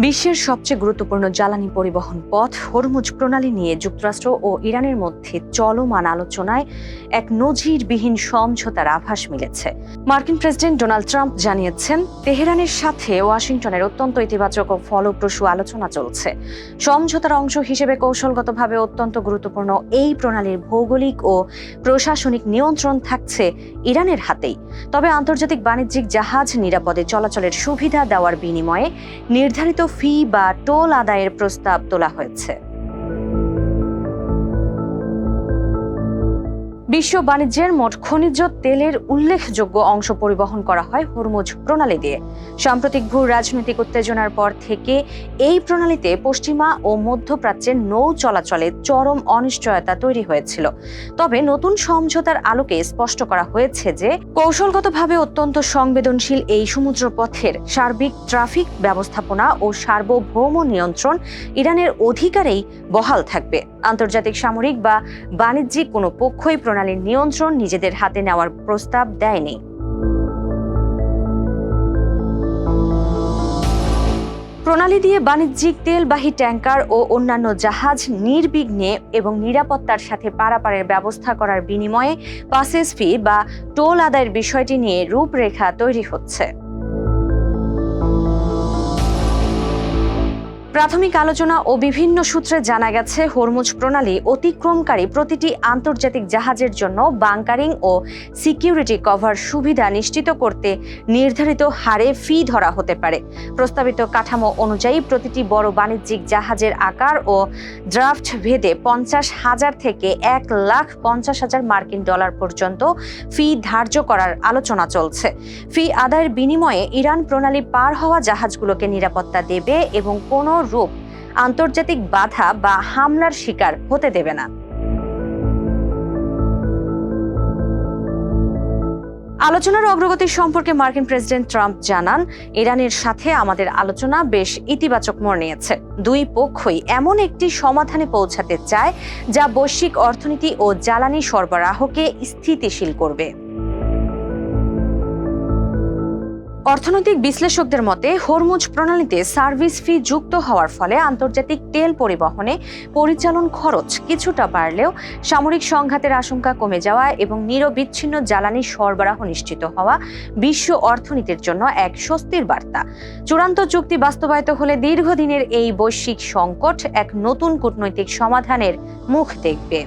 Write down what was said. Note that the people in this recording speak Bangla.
বিশ্বের সবচেয়ে গুরুত্বপূর্ণ জ্বালানি পরিবহন পথ হরমুজ প্রণালী নিয়ে যুক্তরাষ্ট্র ও ইরানের মধ্যে চলমান আলোচনায় এক নজিরবিহীন সমঝোতার আভাস মিলেছে। মার্কিন প্রেসিডেন্ট ডোনাল্ড ট্রাম্প জানিয়েছেন, তেহরানের সাথে ওয়াশিংটনের অত্যন্ত ইতিবাচক ও ফলপ্রসূ আলোচনা চলছে। সমঝোতার অংশ হিসেবে কৌশলগতভাবে অত্যন্ত গুরুত্বপূর্ণ এই প্রণালীর ভৌগোলিক ও প্রশাসনিক নিয়ন্ত্রণ থাকছে ইরানের হাতেই। তবে আন্তর্জাতিক বাণিজ্যিক জাহাজ নিরাপদে চলাচলের সুবিধা দেওয়ার বিনিময়ে নির্ধারিত ফি বা টোল আদায়ের প্রস্তাব তোলা হয়েছে। বিশ্ব বাণিজ্যের মোট খনিজ তেলের উল্লেখযোগ্য অংশ পরিবহন করা হয় হরমুজ প্রণালী দিয়ে। সাম্প্রতিক ভূ রাজনৈতিক উত্তেজনার পর থেকে এই প্রণালীতে পশ্চিমা ও মধ্যপ্রাচ্যের নৌ চলাচলে চরম অনিশ্চয়তা তৈরি হয়েছিল। তবে নতুন সমঝোতার আলোকে স্পষ্ট করা হয়েছে যে কৌশলগতভাবে অত্যন্ত সংবেদনশীল এই সমুদ্র পথের সার্বিক ট্রাফিক ব্যবস্থাপনা ও সার্বভৌম নিয়ন্ত্রণ ইরানের অধিকারেই বহাল থাকবে। আন্তর্জাতিক সামরিক বা বাণিজ্যিক কোনো পক্ষই প্রণালীর নিয়ন্ত্রণ নিজেদের হাতে নেওয়ার প্রস্তাব দেয়নি। প্রণালী দিয়ে বাণিজ্যিক তেলবাহী ট্যাঙ্কার ও অন্যান্য জাহাজ নির্বিঘ্নে এবং নিরাপত্তার সাথে পারাপারের ব্যবস্থা করার বিনিময়ে পাসেজ ফি বা টোল আদায়ের বিষয়টি নিয়ে রূপরেখা তৈরি হচ্ছে। প্রাথমিক আলোচনা ও বিভিন্ন সূত্রে জানা গেছে, হরমুজ প্রণালী অতিক্রমকারী প্রতিটি আন্তর্জাতিক জাহাজের জন্য বাংকারিং ও সিকিউরিটি কভার সুবিধা নিশ্চিত করতে নির্ধারিত হারে ফি ধরা হতে পারে। প্রস্তাবিত কাঠামো অনুযায়ী প্রতিটি বড় বাণিজ্যিক জাহাজের আকার ও ড্রাফট ভেদে 50,000 থেকে 1,50,000 মার্কিন ডলার পর্যন্ত ফি ধার্য করার আলোচনা চলছে। ফি আদায়ের বিনিময়ে ইরান প্রণালী পার হওয়া জাহাজগুলোকে নিরাপত্তা দেবে এবং কোনো রূপ আন্তর্জাতিক বাধা বা হামলার শিকার হতে দেবে না। আলোচনার অগ্রগতি সম্পর্কে মার্কিন প্রেসিডেন্ট ট্রাম্প জানান, ইরানের সাথে আমাদের আলোচনা বেশ ইতিবাচক মোড় নিয়েছে। দুই পক্ষই এমন একটি সমাধানে পৌঁছাতে চায় যা বৈশ্বিক অর্থনীতি ও জ্বালানি সরবরাহকে স্থিতিশীল করবে। অর্থনৈতিক বিশ্লেষকদের মতে, হরমুজ প্রণালীতে সার্ভিস ফি যুক্ত হওয়ার ফলে আন্তর্জাতিক তেল পরিবহনে পরিচালন খরচ কিছুটা বাড়লেও সামরিক সংঘাতের আশঙ্কা কমে যাওয়া এবং নিরবিচ্ছিন্ন জ্বালানি সরবরাহ নিশ্চিত হওয়া বিশ্ব অর্থনীতির জন্য এক স্বস্তির বার্তা। চূড়ান্ত চুক্তি বাস্তবায়িত হলে দীর্ঘদিনের এই বৈশ্বিক সংকট এক নতুন কূটনৈতিক সমাধানের মুখ দেখবে।